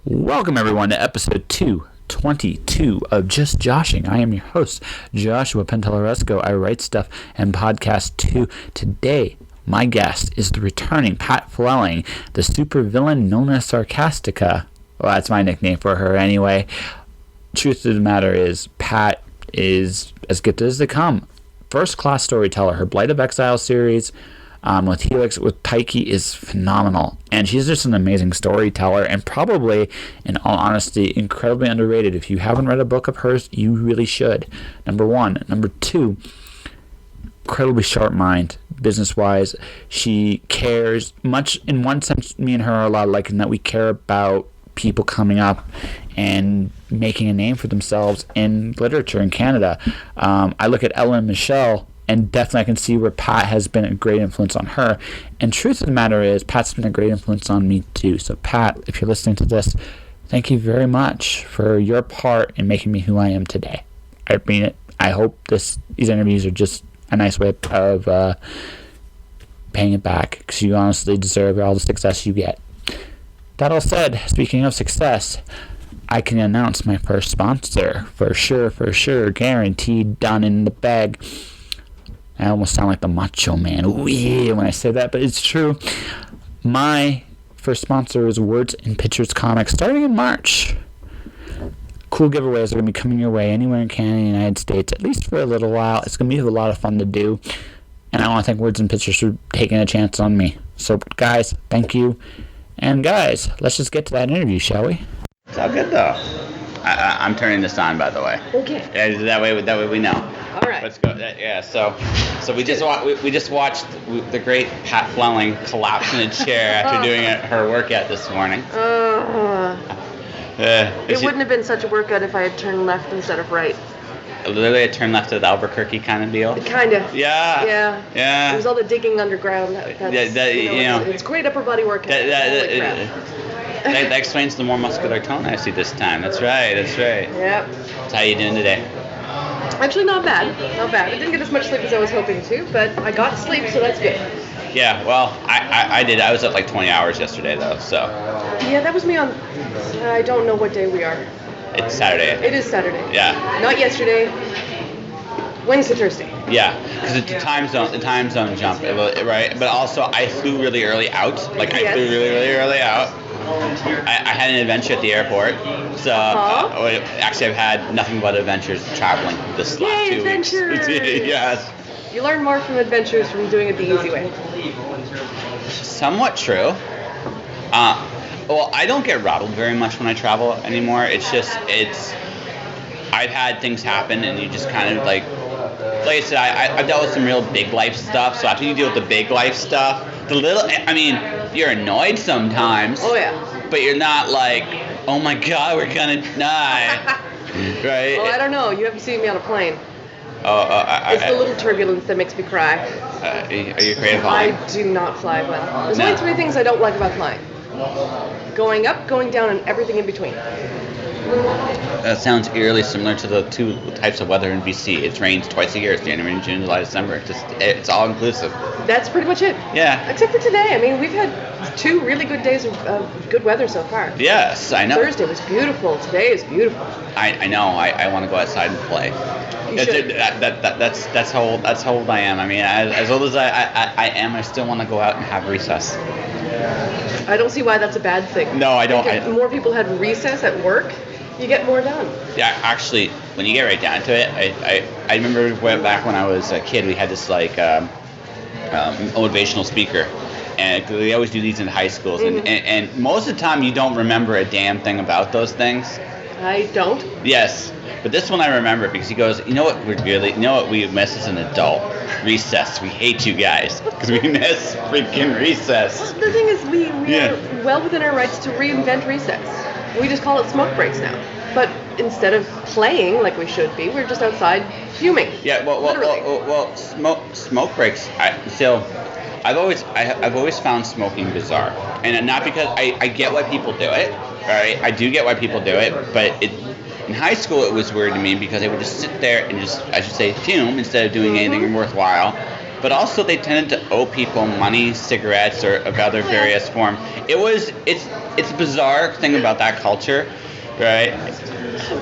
Welcome everyone to episode 222 of Just Joshing. I am your host, Joshua Pentelaresco. I write stuff and podcast too. Today, my guest is the returning Pat Flewwelling, the supervillain known as Sarcastica. Well, that's my nickname for her anyway. Truth of the matter is, Pat is as gifted as they come. First-class storyteller. Her Blight of Exiles series with Helix, with Taiki, is phenomenal. And she's just an amazing storyteller and probably, in all honesty, incredibly underrated. If you haven't read a book of hers, you really should. Number one. Number two, incredibly sharp mind, business-wise. She cares much. In one sense, me and her are a lot alike in that we care about people coming up and making a name for themselves in literature in Canada. I look at Ellen and Michelle, and definitely I can see where Pat has been a great influence on her. And truth of the matter is, Pat's been a great influence on me too. So Pat, if you're listening to this, thank you very much for your part in making me who I am today. I mean it. I hope these interviews are just a nice way of paying it back, because you honestly deserve all the success you get. That all said, speaking of success, I can announce my first sponsor. For sure, guaranteed, done in the bag. I almost sound like the Macho Man. Ooh, yeah, when I say that, but it's true. My first sponsor is Words and Pictures Comics, starting in March. Cool giveaways are going to be coming your way anywhere in Canada and the United States, at least for a little while. It's going to be a lot of fun to do. And I want to thank Words and Pictures for taking a chance on me. So, guys, thank you. And, guys, let's just get to that interview, shall we? It's all good, though. I'm turning this on, by the way. Okay. Yeah, that way we know. All right. Let's go. Yeah. So we just watched the great Pat Flewwelling collapse in a chair after doing her workout this morning. It wouldn't have been such a workout if I had turned left instead of right. Literally a turn left at Albuquerque kind of deal. Kind of. Yeah. It was all the digging underground. It's great upper body workout. That explains the more muscular tone I see this time. That's right. Yep. So how you doing today? Actually, not bad. I didn't get as much sleep as I was hoping to, but I got sleep, so that's good. Yeah, well, I did. I was up like 20 hours yesterday, though, so. Yeah, that was me on, I don't know what day we are. It's Saturday. It is Saturday. Yeah. Not yesterday. Wednesday, Thursday. Yeah, because it's the time zone jump, right? But also, I flew really early out. I flew really early out. I had an adventure at the airport, so actually I've had nothing but adventures traveling this last 2 weeks. Yes. You learn more from adventures from doing it the easy way. Somewhat true. Well, I don't get rattled very much when I travel anymore. I've had things happen, and you just kind of like I said, I've dealt with some real big life stuff. So after you deal with the big life stuff, you're annoyed sometimes. Oh yeah. But you're not like, oh my God, we're gonna die, right? Well, I don't know. You haven't seen me on a plane. It's the little turbulence that makes me cry. Are you afraid of flying? I do not fly well. There's only 3 things I don't like about flying: going up, going down, and everything in between. That sounds eerily similar to the 2 types of weather in BC. It rains twice a year. It's January, June, July, December. It's all inclusive. That's pretty much it. Yeah. Except for today. I mean, we've had 2 really good days of good weather so far. Yes, I know. Thursday was beautiful. Today is beautiful. I know. I want to go outside and play. You should. That's how old I am. I mean, as old as I am, I still want to go out and have recess. I don't see why that's a bad thing. No, I don't. If more people had recess at work, you get more done. Yeah, actually, when you get right down to it, I remember back when I was a kid, we had this motivational speaker, and they always do these in high schools, and most of the time you don't remember a damn thing about those things. I don't. Yes, but this one I remember because he goes, you know what we miss as an adult? Recess. We hate you guys because we miss freaking recess. Well, the thing is, we are well within our rights to reinvent recess. We just call it smoke breaks now. But instead of playing like we should be, we're just outside fuming. Yeah, well, smoke breaks. I've always found smoking bizarre, and not because I get why people do it. Right, I do get why people do it, but in high school it was weird to me because they would just sit there and fume instead of doing anything worthwhile. But also they tended to owe people money, cigarettes, or of other various form. It's a bizarre thing about that culture, right?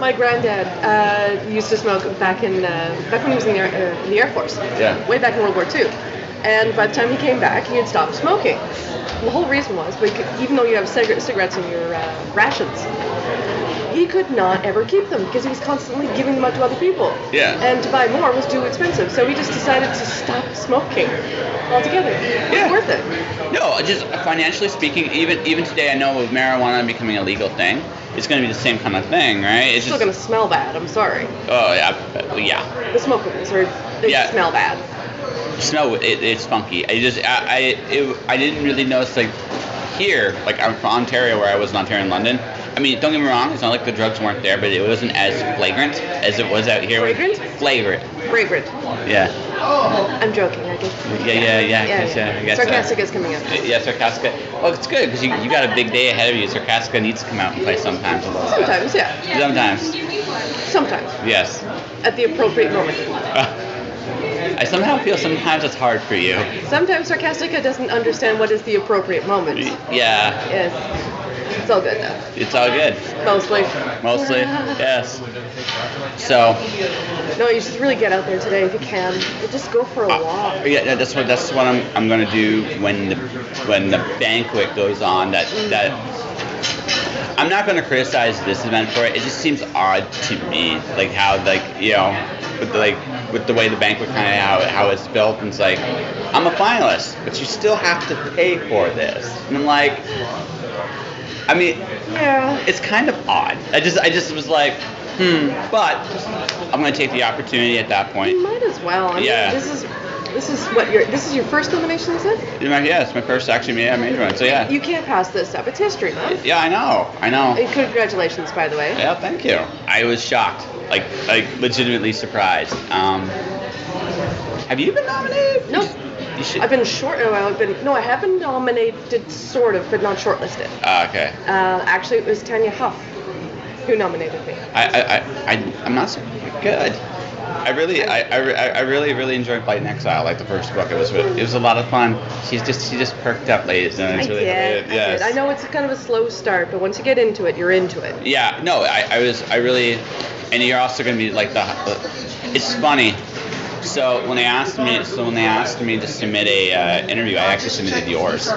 My granddad used to smoke back when he was in the Air Force. Yeah. Way back in World War II. And by the time he came back, he had stopped smoking. The whole reason was, even though you have cigarettes in your rations, he could not ever keep them because he was constantly giving them out to other people. Yeah. And to buy more was too expensive. So he just decided to stop smoking altogether. It was worth it. No, just financially speaking, even today, I know with marijuana becoming a legal thing, it's going to be the same kind of thing, right? It's still going to smell bad. I'm sorry. Oh yeah, yeah. The smokables they smell bad. Smell it's funky. I didn't really notice like here, like I'm from Ontario, where I was in Ontario and London. I mean, don't get me wrong, it's not like the drugs weren't there, but it wasn't as flagrant as it was out here. Fragrant? Fragrant. Yeah. I'm joking, I guess. Yeah. Sarcastica is coming up. Yeah, Sarcastica. Well, it's good because you got a big day ahead of you. Sarcastica needs to come out and play sometimes a little bit. Sometimes, yeah. Sometimes. Yes. At the appropriate moment. I somehow feel sometimes it's hard for you. Sometimes Sarcastica doesn't understand what is the appropriate moment. Yeah. Yes. It's all good though. It's all good. Mostly, yes. So. No, you should really get out there today if you can. Just go for a walk. Yeah, that's what I'm gonna do when the banquet goes on. That I'm not gonna criticize this event for it. It just seems odd to me, like how with the way the banquet kind of how it's built, and it's like I'm a finalist, but you still have to pay for this, and I'm like. I mean, yeah. It's kind of odd. I just was like, but I'm gonna take the opportunity at that point. You might as well. I mean, this is your first nomination, is it? Yeah, it's my first major one. So yeah. You can't pass this up. It's history, man. Yeah, I know. And congratulations, by the way. Yeah, thank you. I was shocked, like legitimately surprised. Have you been nominated? No. I've been I have been nominated, sort of, but not shortlisted. Okay. Actually, it was Tanya Huff who nominated me. I'm not so good. I really enjoyed Blight and Exile, like the first book. It was a lot of fun. She just perked up, ladies, and it's Yes. I know it's kind of a slow start, but once you get into it, you're into it. Yeah. No, I really, and you're also gonna be like it's funny. So when they asked me to submit a interview, I actually submitted yours.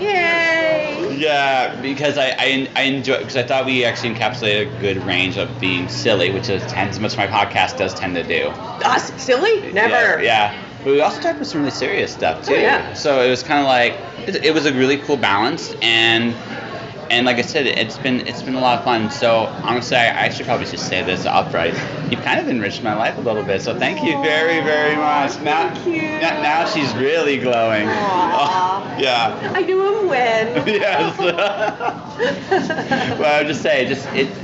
Yay! Yeah, because I enjoy, because I thought we actually encapsulated a good range of being silly, which tends much my podcast does tend to do. Us silly? Never. Yeah. But we also talked about some really serious stuff too. Oh, yeah. So it was kind of like it was a really cool balance, and like I said, it's been a lot of fun. So honestly, I actually probably should say this upright. You've kind of enriched my life a little bit. So thank you very, very much. Now she's really glowing. Oh, yeah. I knew him when. Yes. Well, I would just say,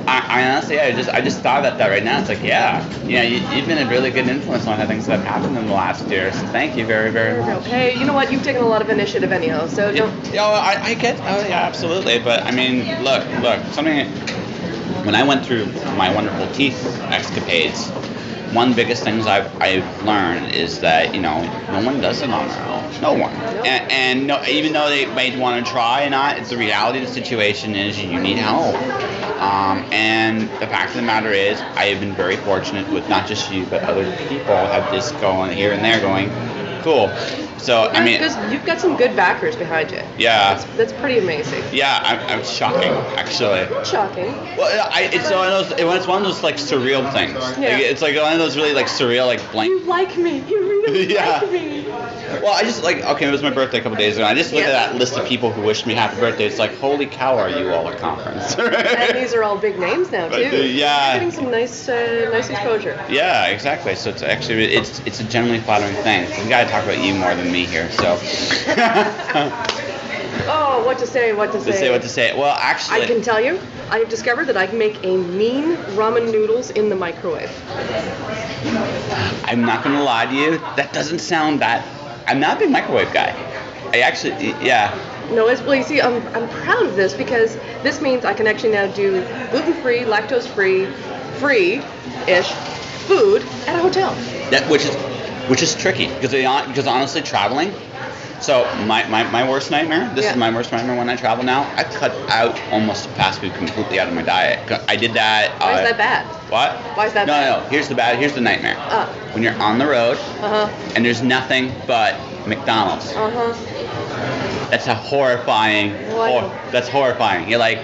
I honestly, I just thought about that right now. It's like, you've been a really good influence on how things have happened in the last year. So thank you very, very much. Hey, you know what? You've taken a lot of initiative anyhow. So don't. I get. Oh yeah, absolutely. But I mean, look. Something. When I went through my wonderful teeth escapades, one of the biggest things I've learned is that no one does it on their own. No one. Nope. And no, even though they might want to try and not, it's the reality of the situation is you need help. And the fact of the matter is, I have been very fortunate with not just you, but other people have just going here and there going, cool. So I mean, you've got some good backers behind you. Yeah. That's pretty amazing. Yeah, I'm shocking, actually. Not shocking. Well, it's one of those like surreal things. Yeah. Like, it's like one of those really like surreal like blank. You like me. You really like me. Well, I just it was my birthday a couple days ago. I just looked at that list of people who wished me happy birthday. It's like, holy cow, are you all at conference? And these are all big names now too. Yeah. You're getting some nice exposure. Yeah, exactly. So it's actually it's a genuinely flattering thing. We got to talk about you more than me here. So. Oh, what to say? What to say? Well, actually, I can tell you, I have discovered that I can make a mean ramen noodles in the microwave. I'm not gonna lie to you. That doesn't sound that. I'm not a big microwave guy. I actually, yeah. No, you see, I'm proud of this because this means I can actually now do gluten-free, lactose-free, free-ish food at a hotel. Which is tricky because honestly, traveling, So my worst nightmare. This Yeah. is my worst nightmare when I travel now. I cut out almost fast food completely out of my diet. I did that. Why is that bad? What? Why is that no, bad? No, here's the bad. Here's the nightmare. When you're on the road and there's nothing but McDonald's. That's a horrifying. That's horrifying. You're like,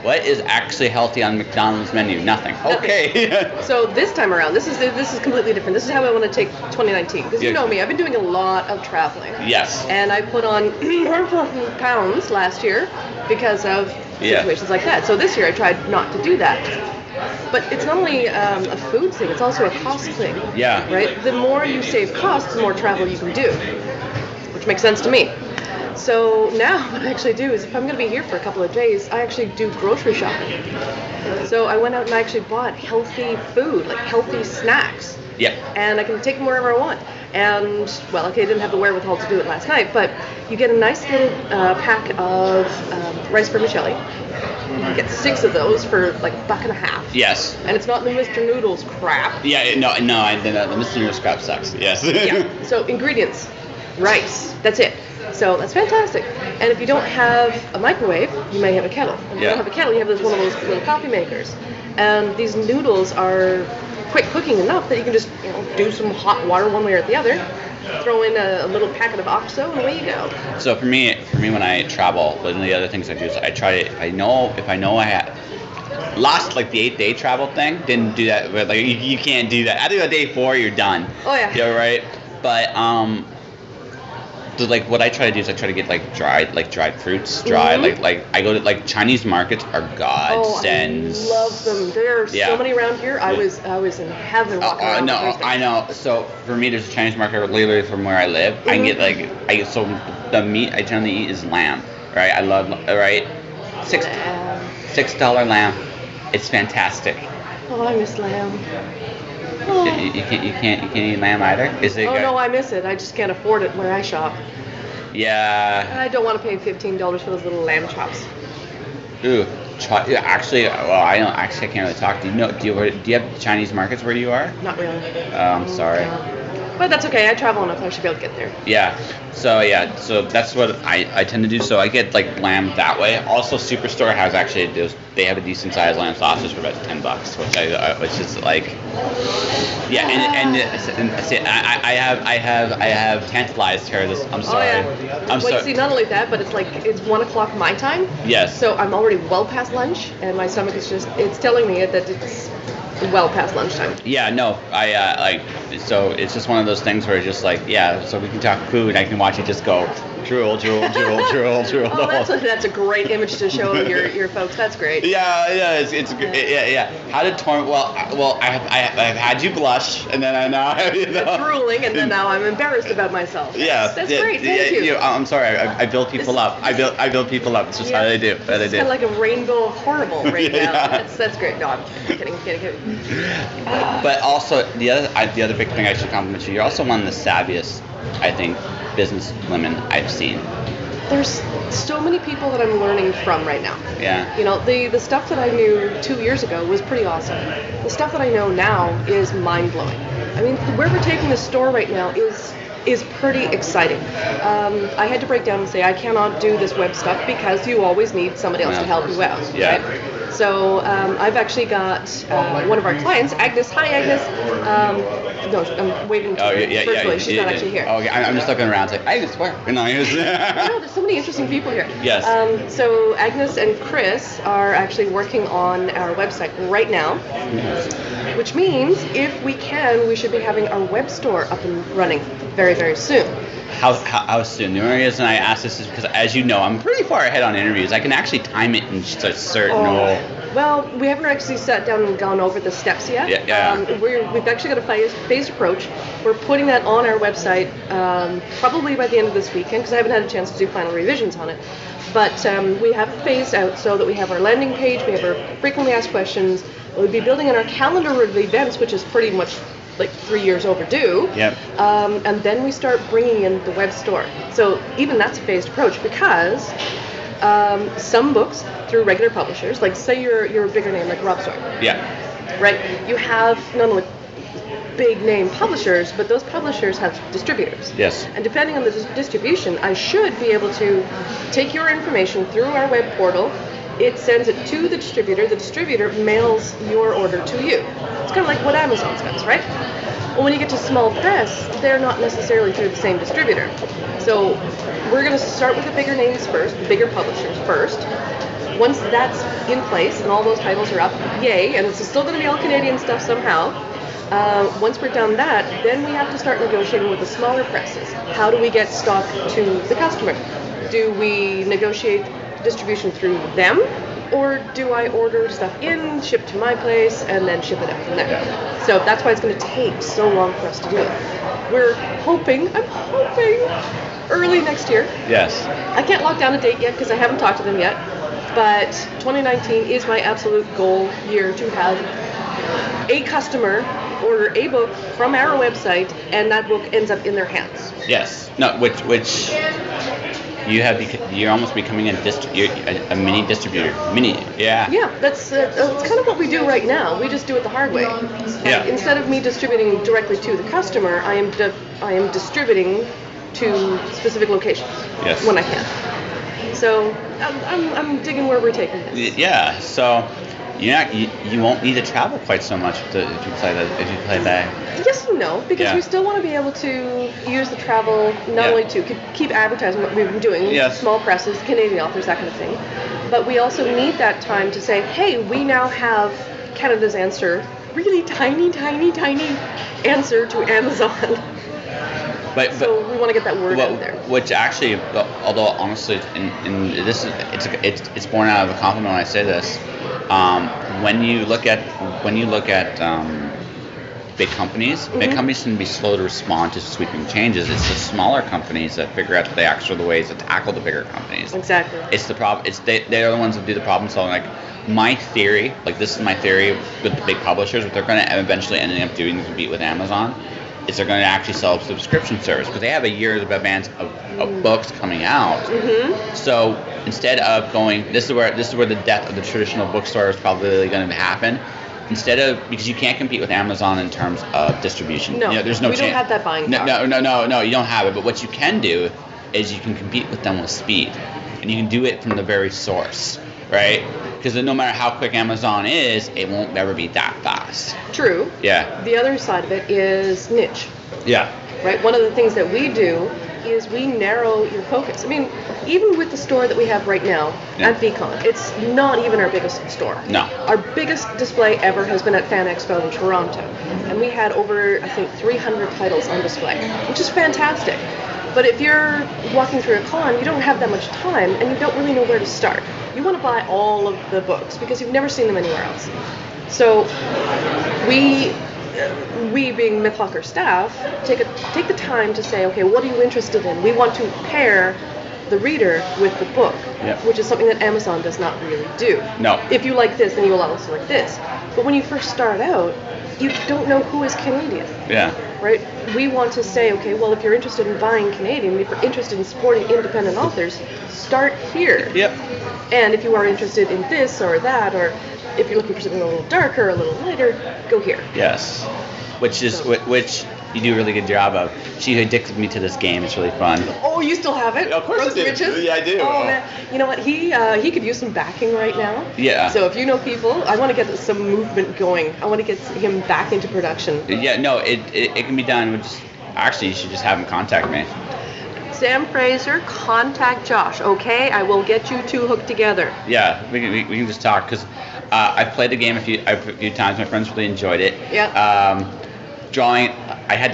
what is actually healthy on McDonald's menu? Nothing. Okay. So this time around, this is completely different. This is how I want to take 2019. Because you know me, I've been doing a lot of traveling. Yes. And I put on pounds last year because of situations like that. So this year I tried not to do that. But it's not only a food thing, it's also a cost thing. Yeah. Right? The more you save costs, the more travel you can do. Which makes sense to me. So now what I actually do is if I'm going to be here for a couple of days, I actually do grocery shopping. So I went out and I actually bought healthy food, like healthy snacks. Yeah. And I can take them wherever I want. And, well, okay, I didn't have the wherewithal to do it last night, but you get a nice little pack of rice vermicelli. You can get 6 of those for like $1.50. Yes. And it's not the Mr. Noodles crap. Yeah, no, the Mr. Noodles crap sucks. Yes. Yeah. So ingredients, rice, that's it. So that's fantastic. And if you don't have a microwave, you may have a kettle. If you don't have a kettle, you have one of those little coffee makers. And these noodles are quick cooking enough that you can just do some hot water one way or the other, throw in a little packet of OXO, and away you go. So for me when I travel, one of the other things I do is I try to, if I know I had lost like the 8-day travel thing, didn't do that, but like you can't do that. After day 4, you're done. Oh yeah. Yeah, right. But so like what I try to do is I try to get like dried fruits, like I go to like Chinese markets are godsends. I love them. There are so many around here. I was in heaven walking around. I know. So for me, there's a Chinese market literally from where I live. I can get so the meat I generally eat is lamb. Right, I love $6 lamb. It's fantastic. Oh, I miss lamb. Oh. You can't eat lamb either. Is it? Oh no, I miss it. I just can't afford it where I shop. Yeah. I don't want to pay $15 for those little lamb chops. Ooh, actually, I don't. Actually, I can't really talk. Do you have Chinese markets where you are? Not really. I'm sorry. But that's okay. I travel enough. I should be able to get there. Yeah. So that's what I tend to do. So I get like lamb that way. Also, Superstore has they have a decent sized lamb sausage for about $10, which is like, yeah. And see, I have tantalized her. I'm sorry. Oh, yeah. I'm sorry. See, not only that, but it's 1 o'clock my time. Yes. So I'm already well past lunch, and my stomach is it's telling me that it's well past lunchtime. Yeah, no, so it's just one of those things where it's just like, yeah, so we can talk food, I can watch you just go drool. Oh, that's a great image to show your folks. That's great. Yeah, it's yeah. How did well, I've had you blush, and then I now have drooling, and then now I'm embarrassed about myself. Yeah, that's great. Thank you. I'm sorry, I build people up. I build people up. It's just how they do. It's kind of like a rainbow of horrible right now. That's great. No, I'm kidding. But also the other big thing I should compliment you. You're also one of the savviest, I think, business women I've seen. There's so many people that I'm learning from right now. Yeah. The stuff that I knew 2 years ago was pretty awesome. The stuff that I know now is mind-blowing. I mean, where we're taking the store right now is pretty exciting. I had to break down and say I cannot do this web stuff because you always need somebody else to help you out. Yeah. Right? So I've actually got one of our clients, Agnes. Hi, Agnes. No, I'm waving to her virtually. She's not actually here. Oh, okay. I'm just looking around. It's like, Agnes, where? No, there's so many interesting people here. Yes. So Agnes and Chris are actually working on our website right now, which means if we can, we should be having our web store up and running very, very soon. How soon? The only reason I ask this is because, as you know, I'm pretty far ahead on interviews. I can actually time it in just a certain role. Well, we haven't actually sat down and gone over the steps yet. Yeah. We've actually got a phased approach. We're putting that on our website probably by the end of this weekend because I haven't had a chance to do final revisions on it. But we have it phased out so that we have our landing page, we have our frequently asked questions. We'll be building on our calendar of events, which is pretty much like 3 years overdue. Yep. And then we start bringing in the web store. So even that's a phased approach because some books through regular publishers, like say you're a bigger name like Rob Sawyer. Yeah. Right. You have not only big name publishers, but those publishers have distributors. Yes. And depending on the distribution, I should be able to take your information through our web portal. It sends it to the distributor mails your order to you. It's kind of like what Amazon does, right? Well, when you get to small press, they're not necessarily through the same distributor. So we're going to start with the bigger names first, the bigger publishers first. Once that's in place and all those titles are up, yay, and it's still going to be all Canadian stuff somehow. Once we're done that, then we have to start negotiating with the smaller presses. How do we get stock to the customer? Do we negotiate distribution through them, or do I order stuff in, ship to my place, and then ship it out from there? Yeah. So that's why it's going to take so long for us to do it. I'm hoping, early next year. Yes. I can't lock down a date yet because I haven't talked to them yet, but 2019 is my absolute goal year to have a customer order a book from our website, and that book ends up in their hands. Yes. No. Which you're almost becoming a mini distributor. Yeah. Yeah, that's kind of what we do right now. We just do it the hard way. Yeah. Instead of me distributing directly to the customer, I am distributing to specific locations. Yes. When I can. So I'm digging where we're taking this. Yeah. So you won't need to travel quite so much if you play that. Yes and no, because we still want to be able to use the travel not only to keep advertising what we've been doing, small presses, Canadian authors, that kind of thing, but we also need that time to say, hey, we now have Canada's answer, really tiny answer to Amazon. So we want to get that word out there. Which actually, although honestly, it's born out of a compliment when I say this. When you look at big companies can be slow to respond to sweeping changes. It's the smaller companies that figure out the actual ways to tackle the bigger companies. Exactly. It's the problem. They're the ones that do the problem solving. Like my theory, this is my theory with the big publishers, what they're going to eventually end up doing to compete with Amazon is they're going to actually sell a subscription service because they have a year's advance of books coming out. Mm-hmm. So instead of going, this is where the death of the traditional bookstore is probably going to happen. Because you can't compete with Amazon in terms of distribution. No, there's no we don't have that buying power. No, you don't have it. But what you can do is you can compete with them with speed, and you can do it from the very source, right? Because no matter how quick Amazon is, it won't ever be that fast. True. Yeah. The other side of it is niche. Yeah. Right. One of the things that we do is we narrow your focus. I mean, even with the store that we have right now at Beacon, it's not even our biggest store. No. Our biggest display ever has been at Fan Expo in Toronto, and we had over, I think, 300 titles on display, which is fantastic. But if you're walking through a con, you don't have that much time, and you don't really know where to start. You want to buy all of the books because you've never seen them anywhere else. So we being Mythhawker staff, take the time to say, okay, what are you interested in? We want to pair the reader with the book, which is something that Amazon does not really do. No. If you like this, then you will also like this. But when you first start out, you don't know who is Canadian. Yeah. Right? We want to say, okay, well, if you're interested in buying Canadian, if you're interested in supporting independent authors, start here. Yep. And if you are interested in this or that, or if you're looking for something a little darker, a little lighter, go here. Yes. Which you do a really good job of. She addicted me to this game. It's really fun. Oh, you still have it? Of course I do. Riches? Yeah, I do. Oh, man. You know what? He could use some backing right now. Yeah. So if you know people, I want to get some movement going. I want to get him back into production. Yeah, no, it can be done. Actually, you should just have him contact me. Sam Fraser, contact Josh, okay? I will get you two hooked together. Yeah, we can just talk, because I've played the game a few times. My friends really enjoyed it. Yeah. Drawing, I had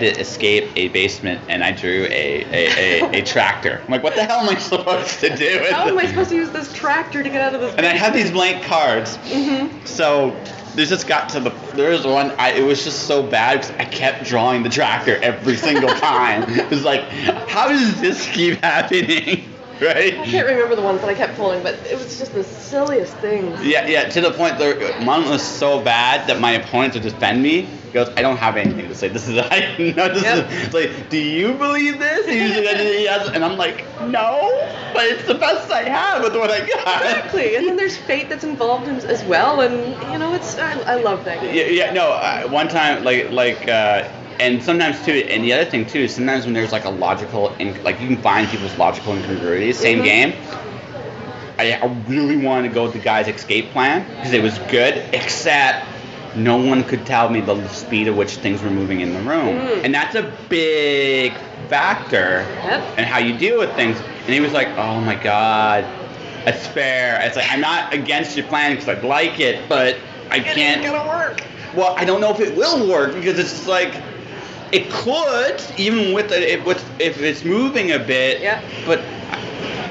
to escape a basement, and I drew a tractor. I'm like, what the hell am I supposed to do with How am I this? supposed to use this tractor to get out of this And I had these blank cards. Mm-hmm. So there was one, it was just so bad because I kept drawing the tractor every single time. It was like, how does this keep happening? right? I can't remember the ones that I kept pulling, but it was just the silliest things. Yeah, to the point that one was so bad that my opponent would defend me. He goes, I don't have anything to say. This is, it's like, do you believe this? Yes. And I'm like, no, but it's the best I have with what I got. Exactly, and then there's fate that's involved as well, and it's I love that game. One time, and sometimes too, and the other thing too is sometimes when there's like a logical, you can find people's logical incongruities, same game. I really wanted to go with the guy's escape plan because it was good, except no one could tell me the speed at which things were moving in the room. And that's a big factor in how you deal with things. And he was like, oh my God, that's fair. It's like, I'm not against your plan because I like it, but I can't. It's gonna work. Well, I don't know if it will work because it's just like, it could, even with if it's moving a bit, but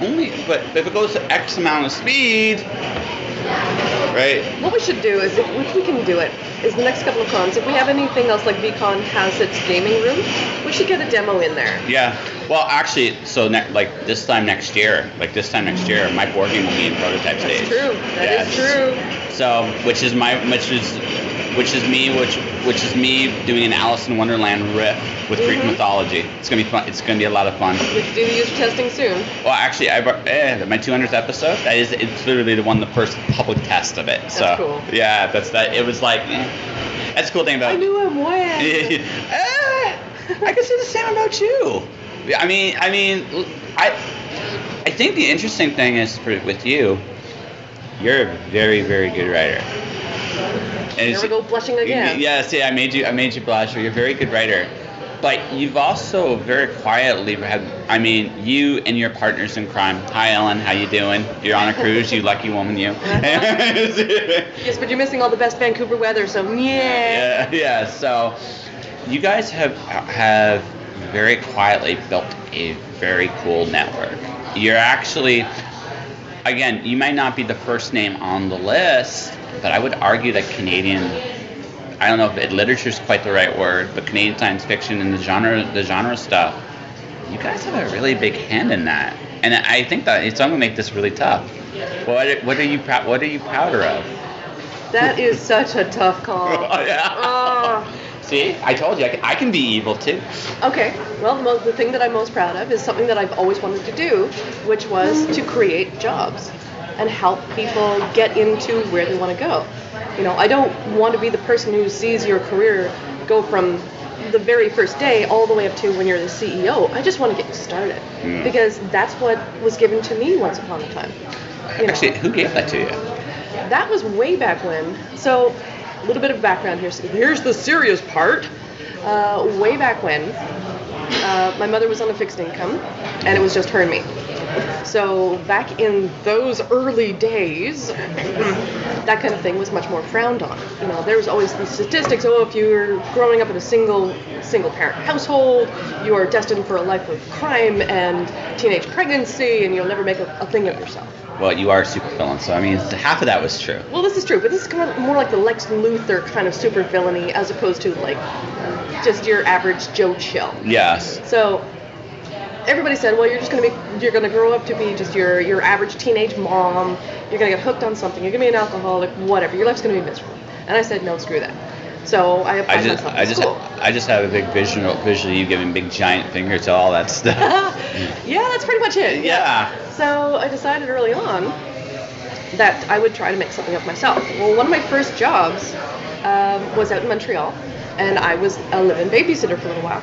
if it goes to X amount of speed, right? What we should do is, if we can do it, is the next couple of cons, if we have anything else like VCon has its gaming room, we should get a demo in there. Yeah. Well, actually, so this time next year, my board game will be in prototype stage. That's true. That is true. So, which is me doing an Alice in Wonderland riff with Greek mythology. It's gonna be fun. It's gonna be a lot of fun. We can do the user testing soon. Well, actually, my 200th episode. It's literally the first public test of it. So, that's cool. Yeah, that's that. It was like, that's the cool thing about. I knew him when. I could say the same about you. I think the interesting thing is with you, you're a very, very good writer. And never go blushing again. Yes, I made you blush. You're a very good writer, but you've also very quietly you and your partners in crime. Hi, Ellen, how you doing? You're on a cruise, you lucky woman, you. Yes, but you're missing all the best Vancouver weather, so yeah. So, you guys have very quietly built a very cool network. You're actually, again, you might not be the first name on the list, but I would argue that Canadian, I don't know if literature is quite the right word, but Canadian science fiction and the genre stuff, you guys have a really big hand in that. And I think that it's going to make this really tough. What are you prouder of? That is such a tough call. See, I told you, I can be evil too. Okay, well, the thing that I'm most proud of is something that I've always wanted to do, which was to create jobs and help people get into where they want to go. I don't want to be the person who sees your career go from the very first day all the way up to when you're the CEO. I just want to get you started because that's what was given to me once upon a time. Actually, who gave that to you? That was way back when. So, a little bit of background here. So here's the serious part. Way back when, my mother was on a fixed income, and it was just her and me. So back in those early days, that kind of thing was much more frowned on. There was always the statistics. If you're growing up in a single parent household, you are destined for a life of crime and teenage pregnancy, and you'll never make a thing of yourself. Well, you are a supervillain, so half of that was true. Well, this is true, but this is kind of more like the Lex Luthor kind of supervillainy as opposed to like just your average Joe Chill. Yes. So everybody said, well, you're gonna grow up to be just your average teenage mom. You're gonna get hooked on something. You're gonna be an alcoholic, whatever. Your life's gonna be miserable. And I said, no, screw that. So I applied myself to school. I just have a big visual of you giving big giant finger to all that stuff. Yeah, that's pretty much it. Yeah. So I decided early on that I would try to make something of myself. Well, one of my first jobs was out in Montreal, and I was a live-in babysitter for a little while.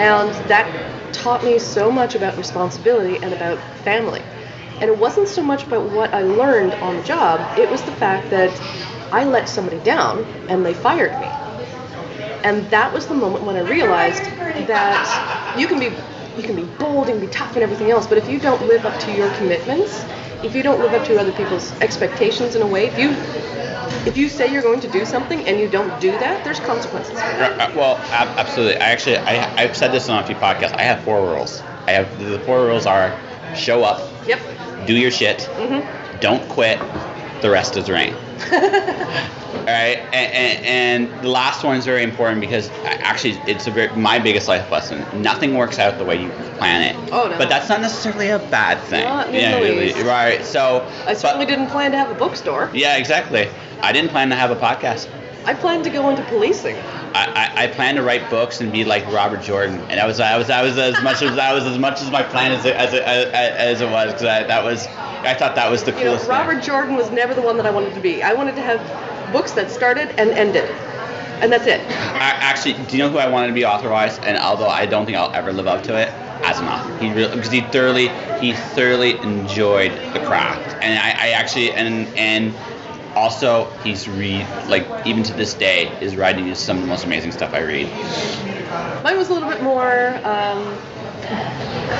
And that taught me so much about responsibility and about family. And it wasn't so much about what I learned on the job, it was the fact that I let somebody down and they fired me. And that was the moment when I realized that you can be bold and be tough and everything else, but if you don't live up to your commitments, if you don't live up to other people's expectations in a way, if you say you're going to do something and you don't do that, there's consequences for that. Well, absolutely. I've said this on a few podcasts. I have 4 rules. The 4 rules are: show up, Yep. do your shit, don't quit, the rest is rain. All right, and the last one is very important because actually it's my biggest life lesson. Nothing works out the way you plan it. Oh, no. But that's not necessarily a bad thing. Not in the least. Really, right. So I certainly didn't plan to have a bookstore. Yeah, exactly. I didn't plan to have a podcast. I planned to go into policing. I planned to write books and be like Robert Jordan, and that was as much as my plan as it was, because I thought that was the coolest thing. Robert Jordan was never the one that I wanted to be. I wanted to have books that started and ended, and that's it. Actually, do you know who I wanted to be author-wise? And although I don't think I'll ever live up to it, Asimov. Because he thoroughly enjoyed the craft, and I actually and also he's even to this day, his writing is some of the most amazing stuff I read. Mine was a little bit more.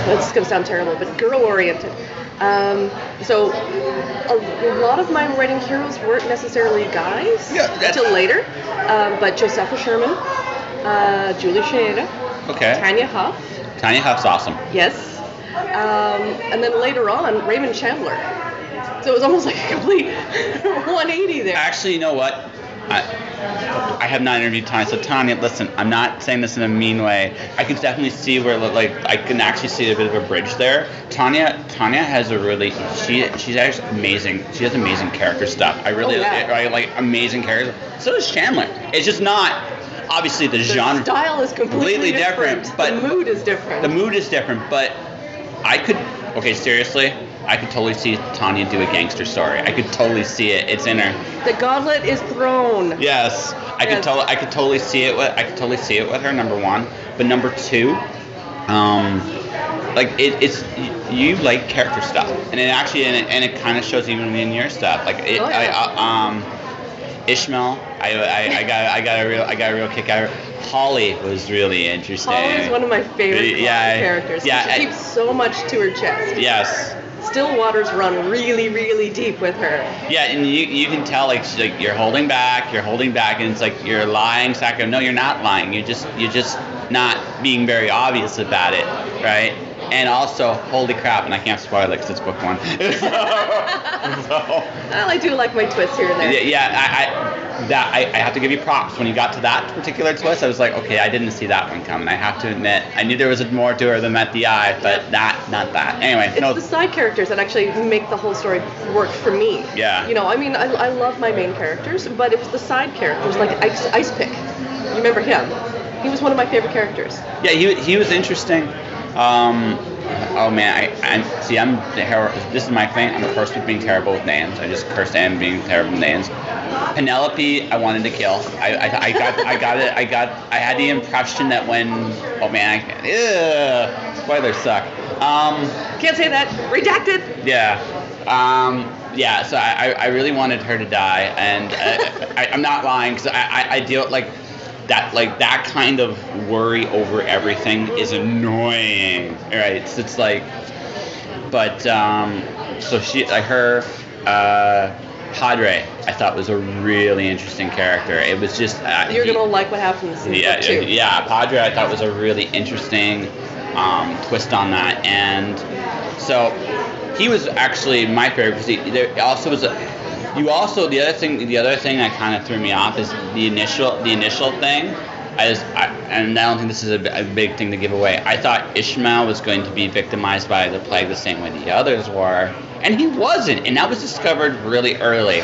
It's going to sound terrible, but girl-oriented. So a lot of my writing heroes weren't necessarily guys until later, but Josepha Sherman, Julie Schneider, Tanya Huff. Tanya Huff's awesome. Yes. And then later on, Raymond Chandler. So it was almost like a complete 180 there. Actually, you know what? I have not interviewed Tanya, so Tanya, listen, I'm not saying this in a mean way. I can definitely see where, I can actually see a bit of a bridge there. Tanya has a really, she's actually amazing. She has amazing character stuff. I like amazing characters. So does Chandler. It's just not, obviously the genre. The style is completely different, but the mood is different. The mood is different, but seriously, I could totally see Tanya do a gangster story. I could totally see it. It's in her. The gauntlet is thrown. Yes, I could totally see it with her. Number one, but number two, it's you like character stuff, and it kind of shows even in your stuff. Ishmael, I got a real kick out of her. Holly was really interesting. Holly is one of my favorite characters. Yeah, she keeps so much to her chest. Yes. Still waters run really, really deep with her. Yeah, and you can tell you're holding back, and it's like you're lying. No, you're not lying. You're just not being very obvious about it, right? And also, holy crap, and I can't spoil it because it's book one. Well, I do like my twists here and there. Yeah, I have to give you props. When you got to that particular twist, I was like, okay, I didn't see that one coming. I have to admit, I knew there was more to her than met the eye, but not that. Anyway, it's the side characters that actually make the whole story work for me. Yeah. I love my main characters, but it was the side characters, like Ice Pick. You remember him? He was one of my favorite characters. Yeah, he was interesting. Oh man, I'm this is my thing. I'm cursed with being terrible with names. I just cursed and being terrible with names. Penelope, I wanted to kill. I got it. I had the impression that spoilers suck. Can't say that. Redacted. Yeah. Yeah. So I really wanted her to die, and I'm not lying because I deal that kind of worry over everything is annoying, right? So it's like, but Padre, I thought was a really interesting character. It was just you're gonna like what happens in book two. Yeah, Padre I thought was a really interesting twist on that, and so he was actually my favorite because there also was the other thing that kind of threw me off is the initial thing. And I don't think this is a big thing to give away. I thought Ishmael was going to be victimized by the plague the same way the others were, and he wasn't. And that was discovered really early.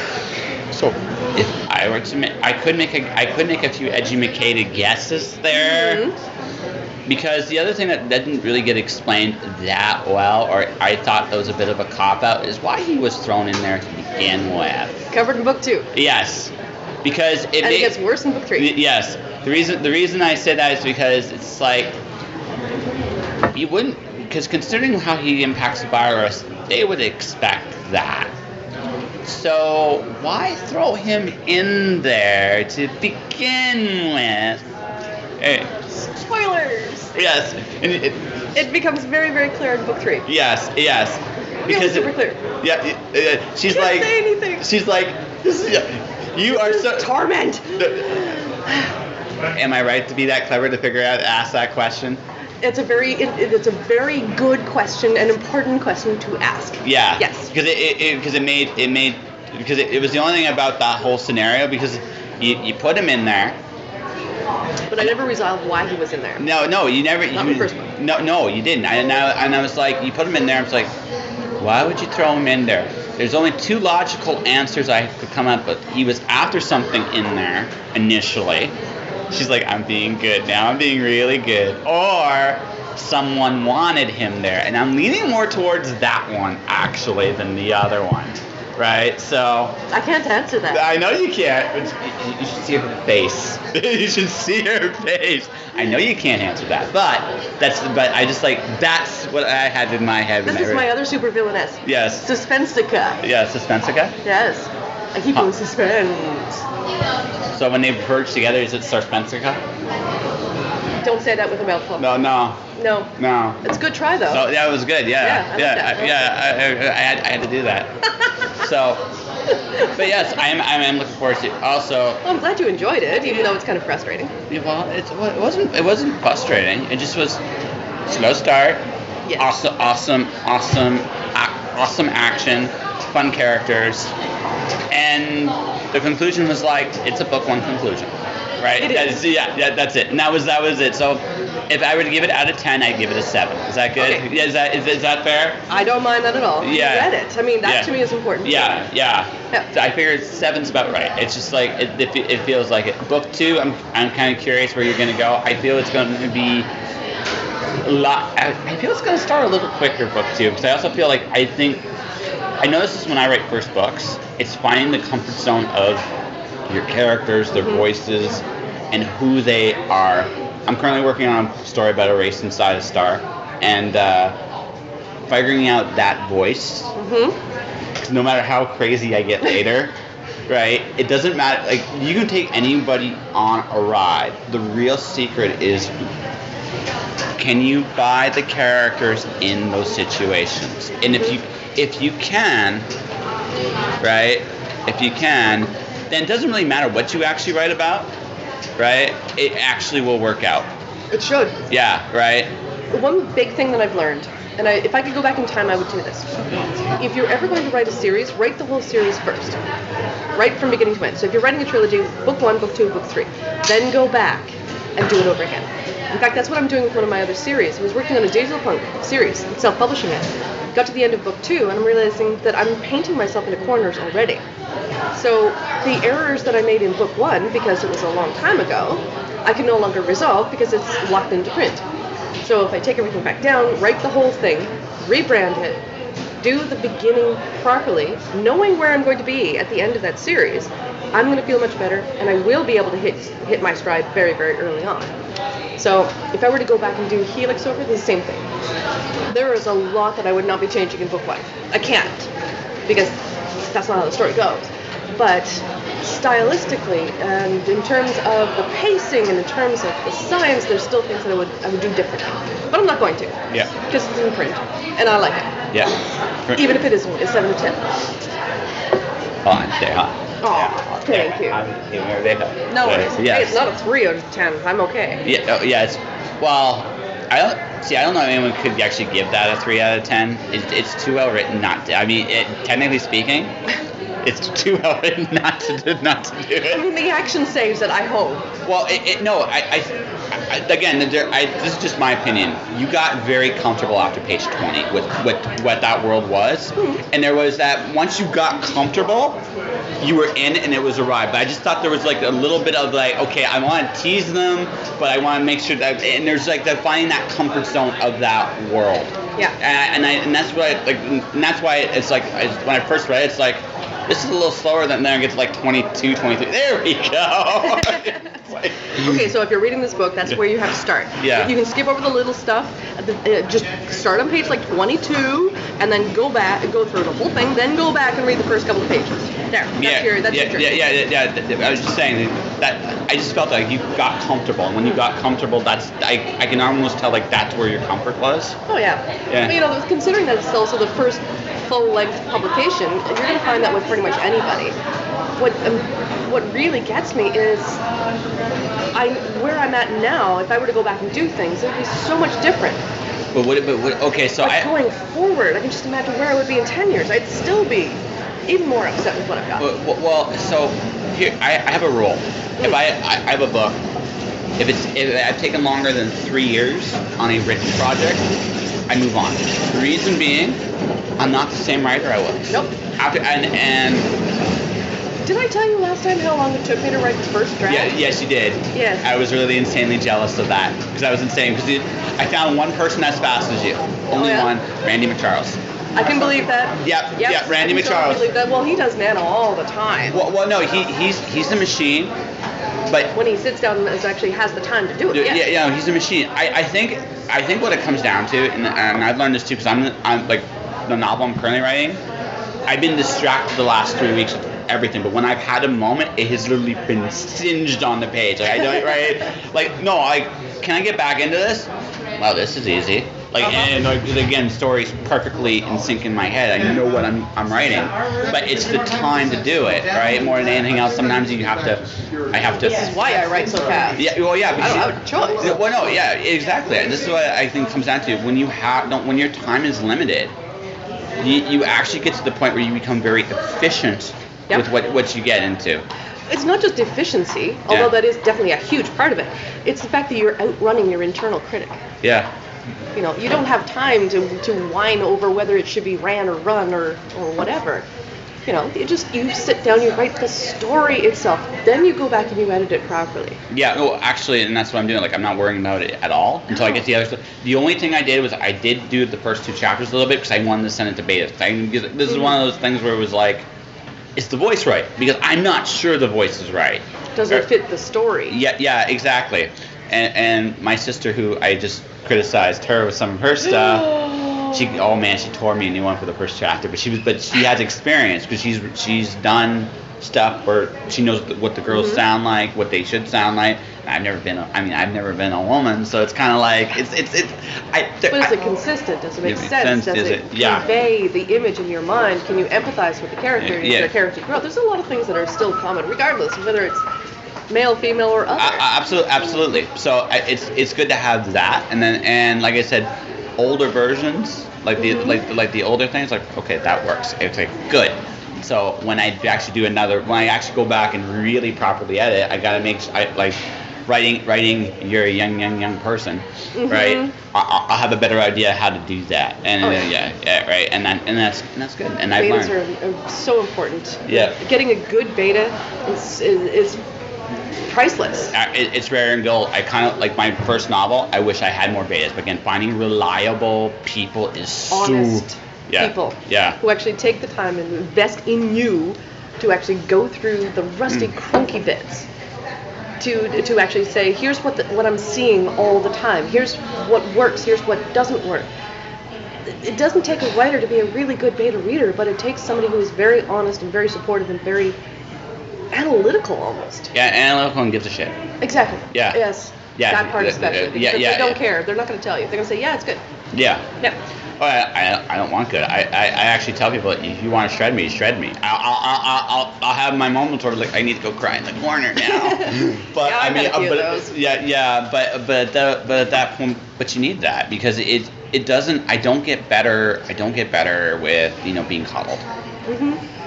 So if I were to, I could make a few educated guesses there. Mm-hmm. Because the other thing that didn't really get explained that well, or I thought that was a bit of a cop-out, is why he was thrown in there to begin with. Covered in book 2. Yes. Because it gets worse in book 3. Yes. The reason I say that is because it's like, you wouldn't, because considering how he impacts the virus, they would expect that. So why throw him in there to begin with? Spoilers! Yes. And it becomes very, very clear in book 3. Yes. Because super clear. Yeah. She's Can't like. say anything. She's like. You are so torment. Am I right to be that clever to ask that question? It's a very good question, an important question to ask. Yeah. Yes. Because it made because it was the only thing about that whole scenario, because you put him in there. But I never resolved why he was in there. No, you never. Not the first one. No, you didn't. And I was like, you put him in there. I was like, why would you throw him in there? There's only two logical answers I could come up with. He was after something in there initially. She's like, I'm being good now. I'm being really good. Or someone wanted him there, and I'm leaning more towards that one actually than the other one. Right, so I can't answer that. I know you can't. But you should see her face. You should see her face. I know you can't answer that, but I just like that's what I had in my head. This is my other super villainess. Yes. Suspensica. Yeah, Suspensica. Yes. I keep you in suspense. So when they merge together, is it Suspensica? Don't say that with a mouthful. No. No. It's a good try though. So yeah, it was good. Yeah. I had to do that. So, but yes, I am looking forward to it. Also. Well, I'm glad you enjoyed it, even though it's kind of frustrating. Well, it wasn't frustrating. It just was slow start. Yes. Awesome action, fun characters, and the conclusion was like it's a book one conclusion. Right? It is. That's it. And that was it. So if I were to give it out of 10, I'd give it a 7. Is that good? Okay. Yeah, is that fair? I don't mind that at all. Yeah. You read it. I mean, that to me is important. Yeah. So I figured 7's about right. It's just like it feels like it. Book 2, I'm kind of curious where you're going to go. I feel it's going to be a lot. I feel it's going to start a little quicker, book 2, because I also feel like I know this is when I write first books. It's finding the comfort zone of your characters, their voices, and who they are. I'm currently working on a story about a race inside a star, and figuring out that voice. Mm-hmm. No matter how crazy I get later, right? It doesn't matter. Like you can take anybody on a ride. The real secret is, can you buy the characters in those situations? And if you can, right? If you can, then it doesn't really matter what you actually write about, right? It actually will work out. It should. Yeah, right? The one big thing that I've learned, and if I could go back in time, I would do this. If you're ever going to write a series, write the whole series first. Right from beginning to end. So if you're writing a trilogy, book 1, book 2, book 3. Then go back and do it over again. In fact, that's what I'm doing with one of my other series. I was working on a dayjob series, self-publishing it. Got to the end of book 2, and I'm realizing that I'm painting myself into corners already. So the errors that I made in book 1, because it was a long time ago, I can no longer resolve because it's locked into print. So if I take everything back down, write the whole thing, rebrand it, do the beginning properly, knowing where I'm going to be at the end of that series, I'm going to feel much better, and I will be able to hit my stride very, very early on. So if I were to go back and do Helix over, the same thing. There is a lot that I would not be changing in book 1. I can't, because that's not how the story goes. But stylistically, and in terms of the pacing, and in terms of the science, there's still things that I would do differently. But I'm not going to. Yeah. Because it's in print, and I like it. Yeah. Even if it isn't, it's 7 to 10. Oh, thank you. No worries. Yes. Hey, it's not a 3 out of 10. I'm okay. Yeah. I don't know if anyone could actually give that a 3 out of 10. It's too well written not to. I mean, technically speaking, it's too well written not to do it. I mean, the action saves it, I hope. Well, again, this is just my opinion. You got very comfortable after page 20 with what that world was, and there was that once you got comfortable, you were in, and it was a ride. But I just thought there was like a little bit of like, okay, I want to tease them, but I want to make sure that, and there's like that finding that comfort zone of that world. Yeah. And that's what and that's why it's like when I first read it, it's like, this is a little slower than then I get to like 22, 23. There we go. Okay, so if you're reading this book, that's where you have to start. Yeah. You can skip over the little stuff. Just start on page like 22, and then go back and go through the whole thing. Then go back and read the first couple of pages. There. That's your journey. I was just saying that I just felt like you got comfortable, and when you got comfortable, that's I can almost tell like that's where your comfort was. Oh yeah. Well, considering that it's also the first full-length publication, you're going to find that with pretty much anybody. What really gets me is where I'm at now. If I were to go back and do things, it would be so much different. Okay, so going forward, I can just imagine where I would be in 10 years. I'd still be even more upset with what I've got. Well, so here I have a rule. If I have a book, if I've taken longer than 3 years on a written project, I move on. The reason being, I'm not the same writer I was. Nope. And did I tell you last time how long it took me to write the first draft? yes, you did. Yes. I was really insanely jealous of that because I was insane because I found one person as fast as you. Only one, Randy McCharles. I can believe that. Yeah, Randy McCharles. I believe that. Well, he does nano all the time. Well, no, he's a machine, but when he sits down and actually has the time to do it. Yeah, he's a machine. I think what it comes down to, and I've learned this too, because I'm like the novel I'm currently writing. I've been distracted the last 3 weeks with everything, but when I've had a moment, it has literally been singed on the page. Like I don't can I get back into this? Wow, this is easy. And again, story's perfectly in sync in my head. I know what I'm writing, but it's the time to do it, right? More than anything else, sometimes I have to. This is why I write so fast. Yeah, well, yeah. I don't have a choice. Well, no, yeah, exactly. This is what I think comes down to. When your time is limited, you actually get to the point where you become very efficient with what you get into. It's not just efficiency, although that is definitely a huge part of it. It's the fact that you're outrunning your internal critic. Yeah. You don't have time to whine over whether it should be ran or run or whatever. You sit down, you write the story itself, then you go back and you edit it properly. Yeah, well, actually, and that's what I'm doing. Like, I'm not worrying about it at all until I get the other stuff. The only thing I did was I did do the first 2 chapters a little bit because I wanted to send it to beta. This is one of those things where it was like, is the voice right? Because I'm not sure the voice is right. Does it fit the story? Yeah, exactly. And my sister, who I just criticized her with some of her stuff, she tore me a new one for the first chapter. But she has experience because she's done stuff where she knows what the girls sound like, what they should sound like. And I've never been a woman, so it's kind of like it's. But is it consistent? Does it make sense? Does it convey the image in your mind? Can you empathize with the character? Is the character grow? There's a lot of things that are still common, regardless of whether it's male, female, or other. Absolutely. So it's good to have that, and like I said, older versions, like the older things, like okay, that works. It's like good. So when I actually when I actually go back and really properly edit, I gotta make writing. You're a young person, right? I'll have a better idea how to do that, and right, and that's good. And I've learned. Betas are so important. Yeah. Getting a good beta is priceless. It's rare and gold. I kind of like my first novel. I wish I had more betas, but again, finding reliable people is honest people who actually take the time and invest in you to actually go through the rusty, crunky bits. To actually say, here's what I'm seeing all the time. Here's what works. Here's what doesn't work. It doesn't take a writer to be a really good beta reader, but it takes somebody who is very honest and very supportive and very analytical almost. Yeah, analytical and gives a shit. Exactly. Yeah. Yes. Yeah. That part especially. Because if they don't care, they're not going to tell you. They're going to say, yeah, it's good. Yeah. Yeah. Oh, I don't want good. I actually tell people, if you want to shred me, shred me. I'll have my moments where like I need to go cry in the corner now. But yeah, but at that point, but you need that because it doesn't. I don't get better with being coddled.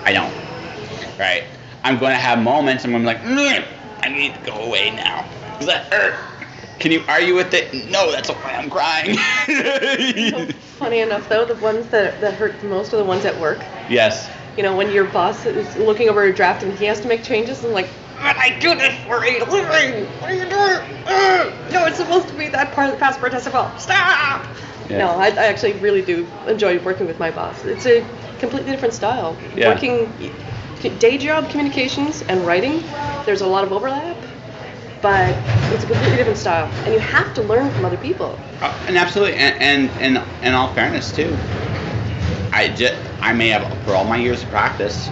I don't. Right. I'm going to have moments. I'm going to be like, I need to go away now. Does that hurt? Can you argue with it? No, that's why I'm crying. Funny enough, though, the ones that hurt the most are the ones at work. Yes. When your boss is looking over a draft and he has to make changes and like, I do this for a living. What are you doing? No, it's supposed to be that part of the past participle. Stop. Yeah. No, I actually really do enjoy working with my boss. It's a completely different style. Yeah. Working day job communications and writing, there's a lot of overlap. But it's a completely different style, and you have to learn from other people. And absolutely, and in all fairness too, I may have for all my years of practice,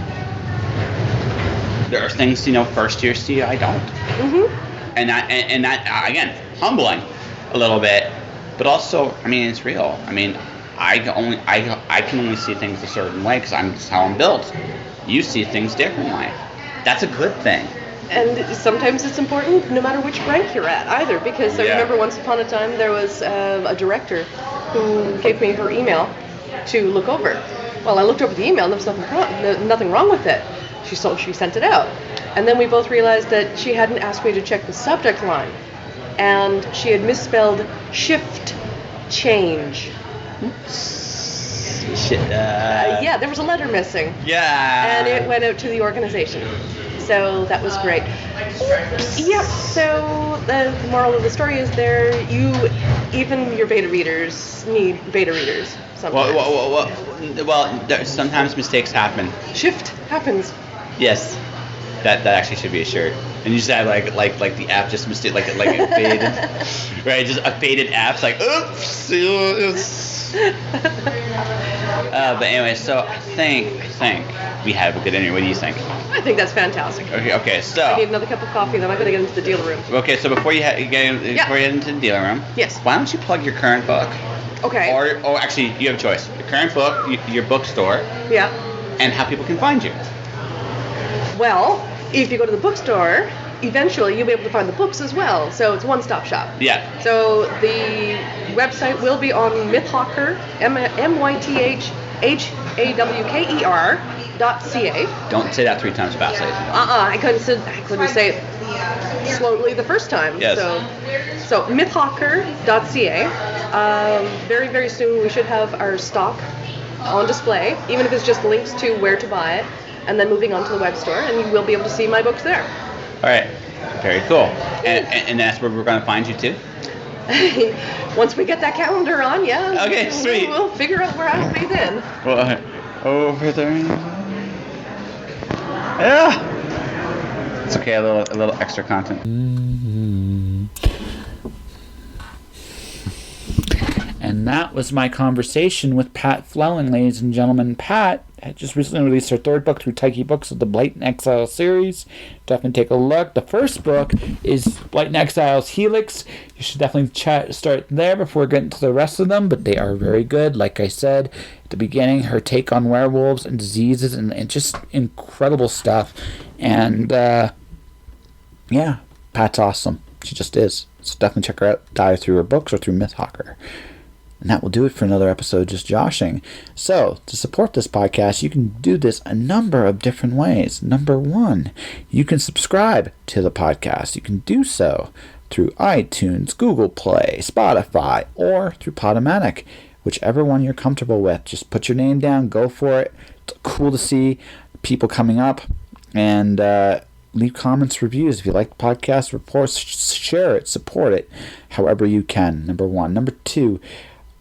there are things first year see I don't. And that again humbling a little bit, but also it's real. I can only see things a certain way because that's how I'm built. You see things differently. That's a good thing. And sometimes it's important no matter which rank you're at either, because I remember once upon a time there was a director who gave me her email to look over. Well, I looked over the email and there was nothing wrong with it. She sent it out. And then we both realized that she hadn't asked me to check the subject line. And she had misspelled shift change. Shit. Yeah, there was a letter missing. Yeah. And it went out to the organization. So that was great. Yep, so the moral of the story is even your beta readers need beta readers sometimes. Well, sometimes mistakes happen. Shift happens. Yes. That actually should be a shirt. And you just have like the app just mistake like it faded. Right, just a faded app's like oops. But anyway, so I think we have a good interview. What do you think? I think that's fantastic. Okay, so I need another cup of coffee, then I'm gonna get into the dealer room. Okay, so before you get into the dealer room, yes. Why don't you plug your current book? Okay. Or actually, you have a choice: your current book, your bookstore, yeah, and how people can find you. Well, if you go to the bookstore, eventually you'll be able to find the books as well. So it's a one-stop shop. Yeah. So the website will be on Mythhawker, mythhawker.ca. Don't say that 3 times fast, ladies. I couldn't say it slowly the first time. Yes. So mythhawker.ca. Very, very soon we should have our stock on display, even if it's just links to where to buy it, and then moving on to the web store, and you will be able to see my books there. All right. Very cool. And that's where we're going to find you too? Once we get that calendar on, yeah. Okay, sweet. We'll figure out where I'll be then. Well, over there. Yeah. It's okay, a little extra content. And that was my conversation with Pat Flewwelling, ladies and gentlemen. Pat had just recently released her 3rd book through Tyche Books of the Blight and Exiles series. Definitely take a look. The first book is Blight and Exiles Helix. You should definitely start there before getting to the rest of them, but they are very good. Like I said at the beginning, her take on werewolves and diseases and just incredible stuff. And yeah, Pat's awesome. She just is. So definitely check her out, dive through her books or through Mythhawker. And that will do it for another episode of Just Joshing. So, to support this podcast, you can do this a number of different ways. Number 1, you can subscribe to the podcast. You can do so through iTunes, Google Play, Spotify, or through Podomatic. Whichever one you're comfortable with. Just put your name down, go for it. It's cool to see people coming up. And leave comments, reviews. If you like the podcast, reports, share it, support it however you can. Number 1. Number 2,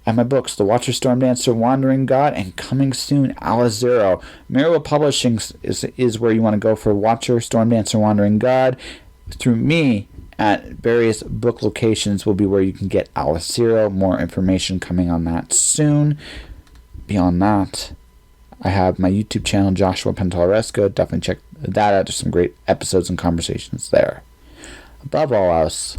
and my books, The Watcher, Storm Dancer, Wandering God, and coming soon, Alice Zero. Mirror Publishing is where you want to go for Watcher, Storm Dancer, Wandering God. Through me, at various book locations will be where you can get Alice Zero. More information coming on that soon. Beyond that, I have my YouTube channel, Joshua Pentalaresco. Definitely check that out. There's some great episodes and conversations there. Above all else,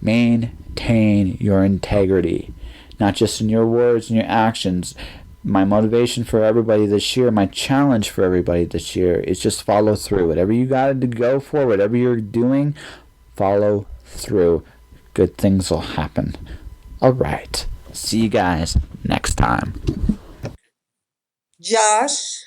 maintain your integrity. Not just in your words and your actions. My motivation for everybody this year, my challenge for everybody this year is just follow through. Whatever you got to go for, whatever you're doing, follow through. Good things will happen. All right. See you guys next time. Josh.